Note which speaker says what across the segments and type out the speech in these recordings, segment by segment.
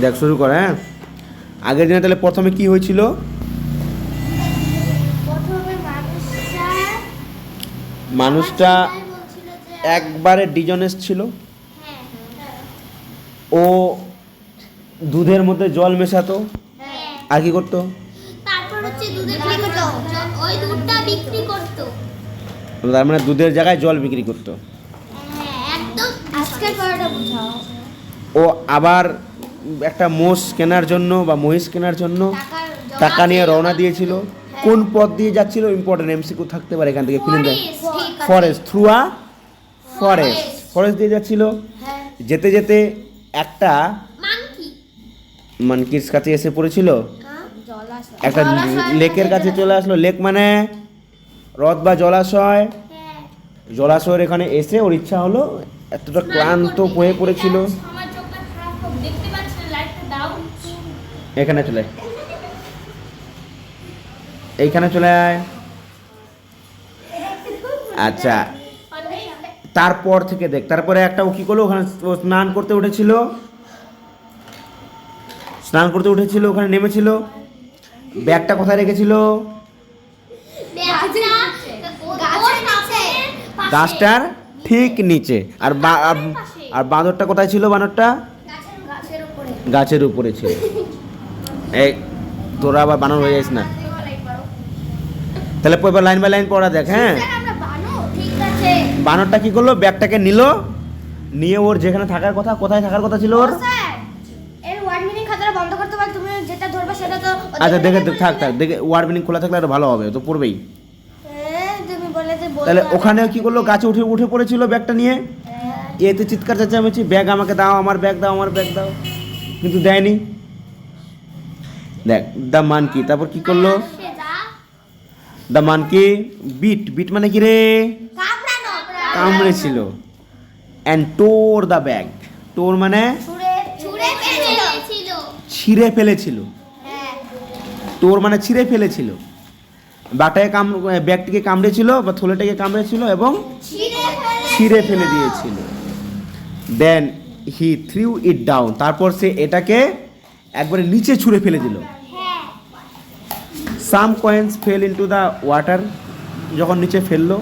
Speaker 1: দেখ শুরু কর। হ্যাঁ, আগের দিনে তাহলে প্রথমে কি হয়েছিল? মানুষটা একবারে ডিজনেস ছিল। ও দুধের মধ্যে জল মেশাতো, আর কি করতো?
Speaker 2: তারপর হচ্ছে দুধের বিক্রি করতো, ওই দুধটা বিক্রি করতো।
Speaker 1: তার মানে দুধের জায়গায় জল বিক্রি করতো।
Speaker 2: হ্যাঁ, একদম আজকের পড়াটা বুঝাও।
Speaker 1: ও আবার একটা মোষ কেনার জন্য বা মহিষ কেনার জন্য টাকা নিয়ে রওনা দিয়েছিল। কোন পথ দিয়ে যাচ্ছিল? ইম্পর্টেন্ট এমসিকিউ থাকতে পারে এখান থেকে। ফিল্ম দেখ, forest, through a forest. Forest দিয়ে যাচ্ছিল। যেতে যেতে একটা মানকির কাছে এসে পড়েছিল। একটা লেকের কাছে চলে আসলো। লেক মানে হ্রদ বা জলাশয়। জলাশয়ের এখানে এসে ওর ইচ্ছা হলো, এতটা ক্লান্ত হয়ে পড়েছিল। এখানে চলে আয়, এইখানে চলে আয়। আচ্ছা, তারপর থেকে দেখ, তারপরে একটা ও কি করলো, ওখানে ও স্নান করতে উঠেছিল। ওখানে নেমেছিল। ব্যাগটা কোথায় রেখেছিল? গাছটার ঠিক নিচে। আর বাঁদরটা কোথায় ছিল? বানরটা গাছের উপরে ছিল। এই তোরা আবার বানর হয়ে যাস না। তাহলে এবার লাইন বাই লাইন পড়া দেখ। হ্যাঁ, বানরটা কি করলো? ব্যাগটাকে নিল, নিয়ে ওর যেখানে থাকার কথা, কোথায় থাকার কথা ছিল ওর। আচ্ছা দেখে থাক, দেখে ওয়ার্ড মিনিং খোলা থাকলে আরো ভালো হবে, তো পড়বেই। তাহলে ওখানে কি করলো? গাছে উঠে পড়েছিল ব্যাগটা নিয়ে। এতে চিৎকার চেঁচামেচি, ব্যাগ আমাকে দাও, আমার ব্যাগ দাও, আমার ব্যাগ দাও, কিন্তু দেয়নি। দেখ, দ্য মানকি, তারপর কি করলো? দ্য মানকি বিট মানে কি রে? কামড়েছিল। And tore the bag. Tore মানে ছিঁড়ে ফেলেছিল। টোর মানে ছিঁড়ে ফেলেছিল। ব্যাগটিকে কামড়েছিল বা থলেটাকে কামড়েছিল এবং ছিঁড়ে ফেলে দিয়েছিল। দেন হি থ্রিউ ইট ডাউন, তারপর সে এটাকে একবারে নিচে ছুঁড়ে ফেলে দিল। Some coins fell into the water, যখন নিচে ফেললো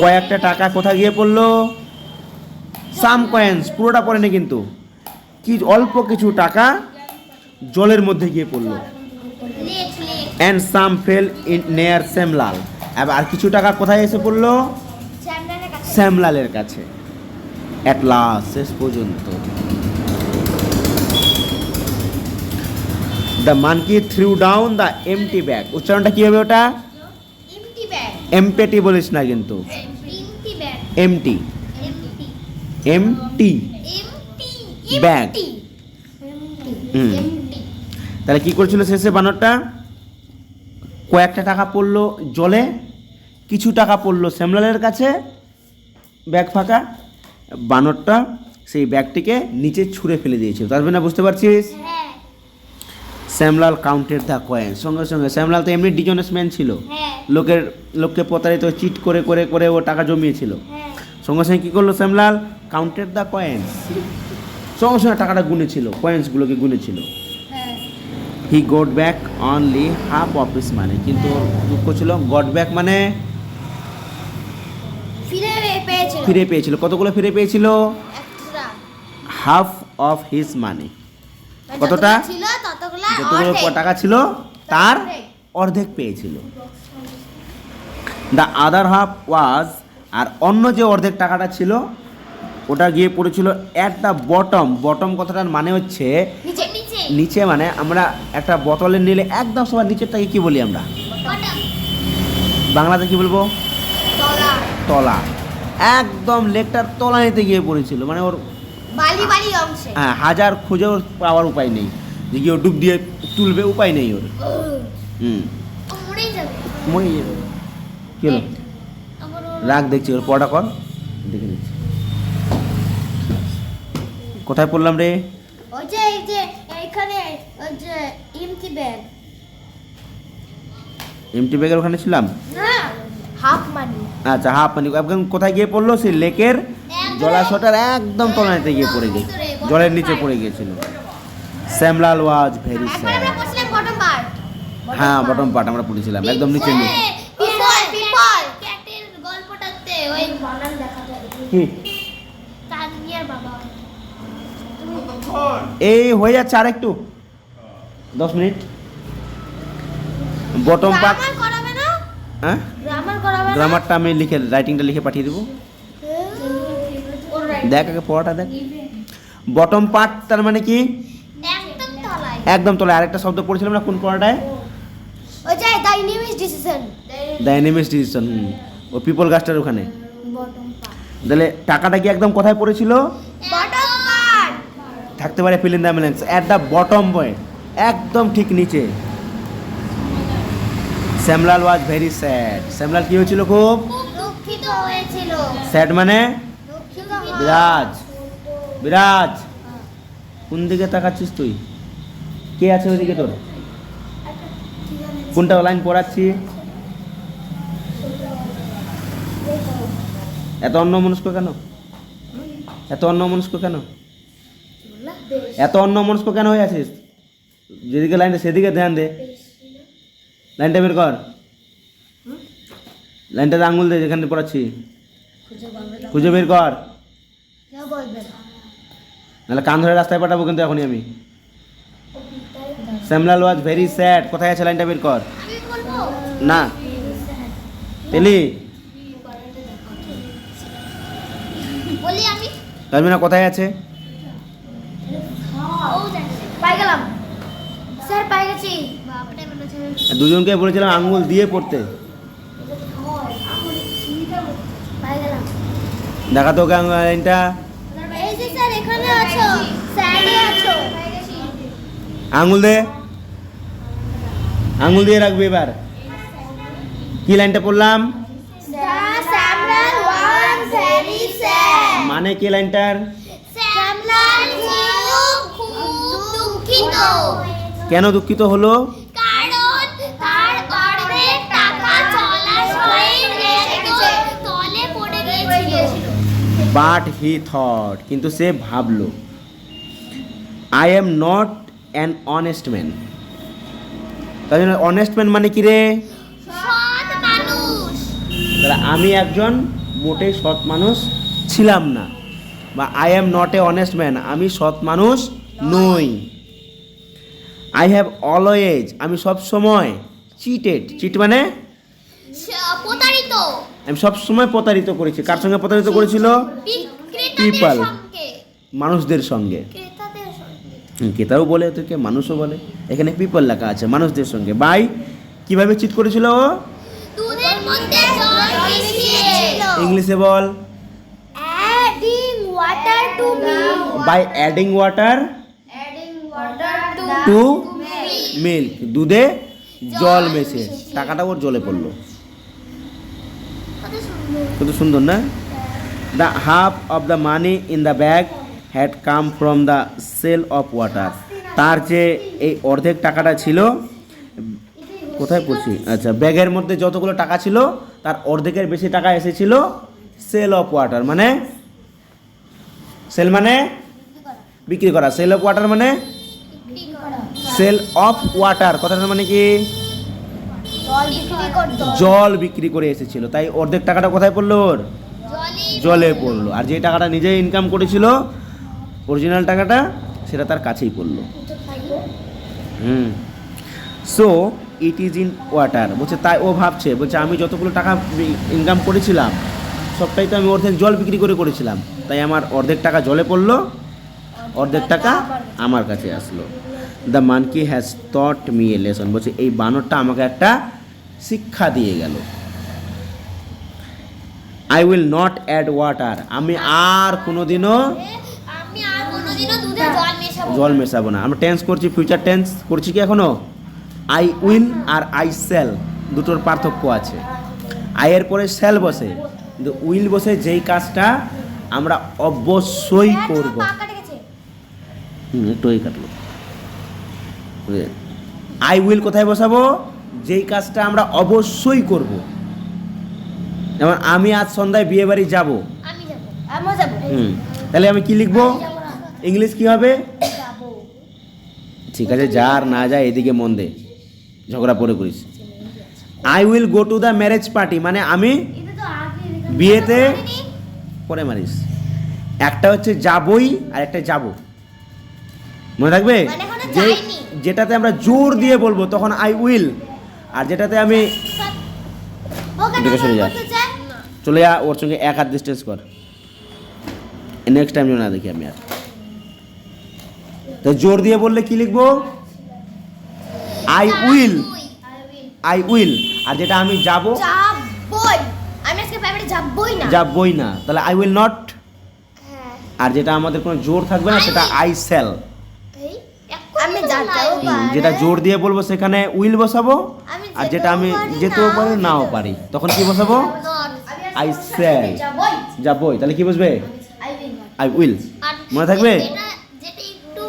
Speaker 1: কয়েকটা টাকা কোথায় গিয়ে পড়লো? সাম কয়েন্স, পুরোটা পড়েনি কিন্তু, কি অল্প কিছু টাকা জলের মধ্যে গিয়ে পড়লো। অ্যান্ড সাম ফেল ইন নেয়ার শ্যামলাল, আর কিছু টাকা কোথায় এসে পড়লো? শ্যামলালের কাছে। অ্যাট লাস্ট, শেষ পর্যন্ত। The monkey threw down the MT bag. উচ্চারণটা কি হবে ওটা? এমপেটি বলিস না কিন্তু, এমটি, এমটি ব্যাগ। তাহলে কি করছিল শেষে বানরটা? কয়েকটা টাকা পড়লো জলে, কিছু টাকা পড়লো শ্যামলালের কাছে, ব্যাগ ফাঁকা। বানরটা সেই ব্যাগটিকে নিচে ছুঁড়ে ফেলে দিয়েছিল। তার মানে বুঝতে পারছিস? Shyamlal counted the coin. সঙ্গে সঙ্গে শ্যামলাল তো এমনি ডিজনেস ম্যান ছিল, লোককে প্রতারিত চিট করে করে করে ও টাকা জমিয়েছিল। সঙ্গে সঙ্গে কী করলো শ্যামলাল? কাউন্টেড দ্য কয়েন্স, সঙ্গে সঙ্গে টাকাটা গুনেছিল, কয়েন্সগুলোকে গুনেছিল। He got back only half of his money, কিন্তু ওর দুঃখ ছিল, গট ব্যাক মানে ফিরে পেয়েছিল। কতগুলো ফিরে পেয়েছিল? হাফ অফ হিস মানি। কতটা? যতগুলো টাকা ছিল তার অর্ধেক পেয়েছিল। দ্য আদার হাফ ওয়াজ, আর অন্য যে অর্ধেক টাকাটা ছিল ওটা গিয়ে পড়েছিল অ্যাট দ্য বটম। বটম কথাটার মানে হচ্ছে নিচে, মানে আমরা একটা বোতলের নিলে একদম সবার নিচেরটাকে কি বলি আমরা বাংলাতে? কি বলবো? তলা। একদম লেকটার তলা নিতে গিয়ে পড়েছিল, মানে ওর হ্যাঁ, হাজার খুঁজেও পাওয়ার উপায় নেই, যে কি ও ডুব দিয়ে তুলবে, উপায় নেই ওর। মরে যাবে। কি হলো? রাগ দেখছি, ওর পড়া কর, দেখে নিচ্ছি। কোথায় পড়লাম রে? এমটি ব্যাগের ওখানে ছিলাম। আচ্ছা, হাফ মানি একদম কোথায় গিয়ে পড়লো? সেই লেকের জলাশয়টার একদম তলানিতে গিয়ে পড়ে গেছে, জলের নিচে পড়ে গিয়েছিল। শ্যামলাল ওয়াজ ভেরি
Speaker 2: একবার
Speaker 1: স্যাড।
Speaker 2: আমরা পড়ছিলাম বটম পার্ট।
Speaker 1: হ্যাঁ বটম পার্ট আমরা পড়েছিলাম একদম নিচে
Speaker 2: পিপল ক্যাটের গল্পটাতে ওই বানান দেখাতে
Speaker 1: কি
Speaker 2: তানিয়ার বাবা।
Speaker 1: এই হয়ে যাচ্ছে আর একটু 10 মিনিট। বটম পার্ট
Speaker 2: গ্রামার করাবে না?
Speaker 1: হ্যাঁ
Speaker 2: গ্রামার করাবে না?
Speaker 1: গ্রামারটা আমি লিখে রাইটিংটা লিখে পাঠিয়ে দেবো। দেখ আগে পড়াটা দেখ। বটম পার্ট তার মানে কি
Speaker 2: একদম তলায়।
Speaker 1: একদম তোলা। আরেকটা শব্দ পড়েছিলাম না কোন পড়াটায়?
Speaker 2: ওই যে ডাইনামিক ডিসিশন।
Speaker 1: Dynamics decision. ও পিপল গাছটার ওখানে।
Speaker 2: Bottom part.
Speaker 1: তাহলে টাকাটা কি একদম কোথায় পড়েছিল?
Speaker 2: Bottom part.
Speaker 1: থাকতে পারে fill in the blanks at the bottom point, একদম ঠিক নিচে। Shyamlal was very sad. Shyamlal কি হয়েছিল? খুব
Speaker 2: খুব দুঃখিত হয়েছিল।
Speaker 1: স্যাড মানে
Speaker 2: দুঃখিত
Speaker 1: বিরাজ। বিরাজ কোন দিকে তাকাচ্ছিস তুই? কে আছে ওইদিকে তোর? কোনটা লাইন পড়াচ্ছি? এত অন্যমনস্ক কেন? এত অন্যমনস্ক কেন? এত অন্যমনস্ক কেন হয়ে আছিস? যেদিকে লাইনটা সেদিকে ধ্যান দে। লাইনটা বের কর। লাইনটাতে আঙুল দে যেখানে পড়াচ্ছি। খুঁজে বের কর,
Speaker 2: কেউ বলবে না।
Speaker 1: নাহলে কান ধরে রাস্তায় পাঠাবো কিন্তু এখনই আমি। শ্যামলাল ওয়াজ ভেরি স্যাড, কোথায় আছে লাইনটা বের কর।
Speaker 2: আমি বলবো
Speaker 1: না পেলি
Speaker 2: বলি আমি
Speaker 1: তালমিনা কোথায় আছে?
Speaker 2: ও জানি পাই গেলাম স্যার পাই গেছি বাপরে মনে হচ্ছে
Speaker 1: দুজনকে বলেছিলাম আঙ্গুল দিয়ে পড়তে।
Speaker 2: পাই গেলাম
Speaker 1: দেখা তো ওকে লাইনটা।
Speaker 2: এই যে স্যার এখানে আছো স্যারই আছো পাই গেছি
Speaker 1: আঙ্গুল দে, আঙ্গুল দিয়ে রাখবি। এবার কি লাইনটা পড়লাম?
Speaker 2: স্যার সামলাল ওয়াজ ভেরি স্যাড
Speaker 1: মানে কি লাইনটার?
Speaker 2: সামলাল ছিল খুব দুঃখিত
Speaker 1: কেন দুঃখিত হলো?
Speaker 2: কারণ তার অর্ধেক টাকা জলাশয়ে তলে পড়ে গিয়েছিল
Speaker 1: বাট হি থট, কিন্তু সে ভাবলো, I am not an honest man. তাই জন্য অনেস্ট ম্যান মানে কি রে?
Speaker 2: সৎ মানুষ
Speaker 1: তাহলে আমি একজন মোটেই সৎ মানুষ ছিলাম না, বা I am not a honest man, আমি সৎ মানুষ নই। আই হ্যাভ অলওয়েজ, আমি সব সময় চিটেড, চিট মানে
Speaker 2: প্রতারিত
Speaker 1: আমি সব সময় প্রতারিত করেছি। কার সঙ্গে প্রতারিত করেছিল?
Speaker 2: বিক্রেতাদের
Speaker 1: People.
Speaker 2: সঙ্গে
Speaker 1: মানুষদের সঙ্গে।
Speaker 2: ক্রেতাদের সঙ্গে
Speaker 1: ক্রেতাও বলে ওদেরকে, মানুষও বলে। এখানে পিপল লেখা আছে, মানুষদের সঙ্গে। বাই কিভাবে চিট করেছিল ও?
Speaker 2: দুধের মধ্যে জল মিশিয়েছিল
Speaker 1: ইংলিশে বল।
Speaker 2: Adding water to milk
Speaker 1: by adding water
Speaker 2: adding water
Speaker 1: to milk, দুধে জল মেশে টাকাটা ওর জলে পড়লো।
Speaker 2: কত সুন্দর
Speaker 1: কত সুন্দর না? The half of the money in the bag had come from the sale of water. তার যে এই অর্ধেক টাকাটা ছিল, কোথায় পড়ছি, আচ্ছা, ব্যাগের মধ্যে যতগুলো টাকা ছিল তার অর্ধেকের বেশি টাকা এসেছিল সেল অফ ওয়াটার। মানে সেল মানে বিক্রি করা, সেল অফ ওয়াটার মানে
Speaker 2: বিক্রি করা
Speaker 1: সেল অফ ওয়াটার কথাটার মানে কি?
Speaker 2: জল বিক্রি করতো
Speaker 1: জল বিক্রি করে এসেছিল। তাই অর্ধেক টাকাটা কোথায় পড়লো ওর? জলে পড়লো। আর যে টাকাটা নিজে ইনকাম করেছিল, অরিজিনাল টাকাটা, সেটা তার কাছেই পড়লো। So it is in water. বলছে তাই ও ভাবছে, বলছে আমি যতগুলো টাকা ইনকাম করেছিলাম সবটাই তো আমি অর্ধেক জল বিক্রি করে করেছিলাম, তাই আমার অর্ধেক টাকা জলে পড়লো, অর্ধেক টাকা আমার কাছে আসলো। The monkey has taught me a lesson. বলছে এই বানরটা আমাকে একটা শিক্ষা দিয়ে গেল। I will not add water, আমি আর কোনোদিনও
Speaker 2: আমি আর কোনোদিনও দুধে জল মেশাবো
Speaker 1: জল মেশাবো না। আমরা টেন্স করছি, ফিউচার টেন্স করছি কি এখনো? আই উইল আর আই শ্যাল দুটোর পার্থক্য আছে। আইয়ের পরে শ্যাল বসে, কিন্তু উইল বসে যেই কাজটা আমরা অবশ্যই করব। একটু ওই কাটলো। আই উইল কোথায় বসাবো? যেই কাজটা আমরা অবশ্যই করব। যেমন আমি আজ সন্ধ্যায় বিয়ে বাড়ি যাবো,
Speaker 2: আমি যাবো আমিও যাবো
Speaker 1: তাহলে আমি কি লিখবো? ইংলিশ কি হবে?
Speaker 2: যাবো
Speaker 1: ঠিক আছে, যা আর না যায় এদিকে মন দে, ঝগড়া পরে করিস। I will go to the marriage party, মানে আমি বিয়েতে পরে মারিস। একটা হচ্ছে যাবই আর একটা যাব, মনে থাকবে?
Speaker 2: মানে এখনো
Speaker 1: যে
Speaker 2: যাইনি।
Speaker 1: যেটাতে আমরা জোর দিয়ে বলবো তখন আই উইল, আর যেটাতে আমি এদিকে সরে যা। চলে যা, ওর সঙ্গে এক হাত ডিস্টেন্স কর, নেক্সট টাইম না দেখি আমি আর। তো জোর দিয়ে বললে কি লিখবো? I will, I will. আর যেটা আমি যাব,
Speaker 2: যাবই, আমি আজকে প্রাইভেটে যাবই না।
Speaker 1: যাবই না, তাহলে আই উইল নট।
Speaker 2: হ্যাঁ,
Speaker 1: আর যেটা আমাদের কোনো জোর থাকবে না সেটা আই শ্যাল।
Speaker 2: আমি যাতেও পারি।
Speaker 1: যেটা জোর দিয়ে বলবো সেখানে উইল বসাবো,
Speaker 2: আমি
Speaker 1: আর যেটা আমি
Speaker 2: যেতেও
Speaker 1: যেতেও
Speaker 2: পারি,
Speaker 1: পারি নাও পারি তখন কি বসাবো? I shall.
Speaker 2: যাবই।
Speaker 1: যাবই, তাহলে কি বসবে?
Speaker 2: I will.
Speaker 1: I will. মনে থাকবে?
Speaker 2: যেটা একটু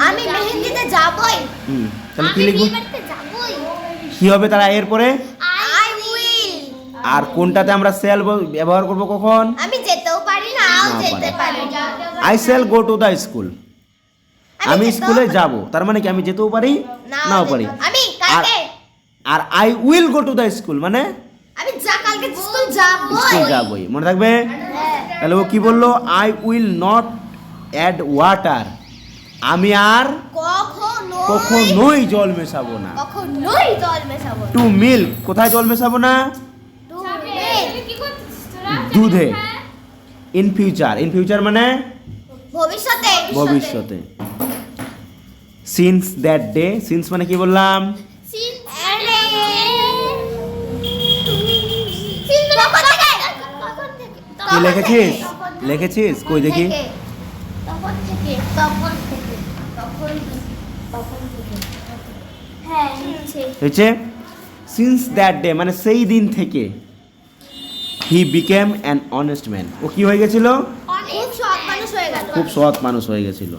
Speaker 2: আমি মেহেন্দিতে যাবই।
Speaker 1: তাহলে কি লিখবো?
Speaker 2: যাবই।
Speaker 1: কি হবে তারা এরপরে?
Speaker 2: I will.
Speaker 1: আর কোনটাতে আমরা শ্যাল ব্যবহার করব কখন?
Speaker 2: আমি যেতেও পারি নাও
Speaker 1: নাও
Speaker 2: যেতে পারি।
Speaker 1: I shall go to the school, আমি স্কুলে যাব, তার মানে কি আমি যেতেও পারি নাও পারি।
Speaker 2: আমি
Speaker 1: আর
Speaker 2: কালকে
Speaker 1: আর I will go to the school মানে
Speaker 2: আমি কালকে স্কুল যাবই।
Speaker 1: স্কুল যাবই, মনে থাকবে? তাহলে ও কি বললো? I will not add water, আমি আর কখনোই জল মেশাবো না।
Speaker 2: কখনোই জল মেশাবো না।
Speaker 1: টু মিল্ক, কোথায় জল মেশাবো না?
Speaker 2: টু মিল্ক,
Speaker 1: দুধে। ইন ফিউচার, ইন ফিউচার মানে
Speaker 2: ভবিষ্যতে।
Speaker 1: ভবিষ্যতে। সিন্স দ্যাট ডে, সিন্স মানে কি বললাম? কি লিখেছিস? লিখেছিস কই দেখি?
Speaker 2: তখন থেকে, তখন থেকে, তখন তখন থেকে। হ্যাঁ, নিচে।
Speaker 1: হয়েছে? সিন্স দ্যাট ডে মানে সেই দিন থেকে। He became an honest man, ও কি হয়ে গেছিল?
Speaker 2: খুব সৎ মানুষ হয়ে গেল।
Speaker 1: খুব সৎ মানুষ হয়ে গেছিল।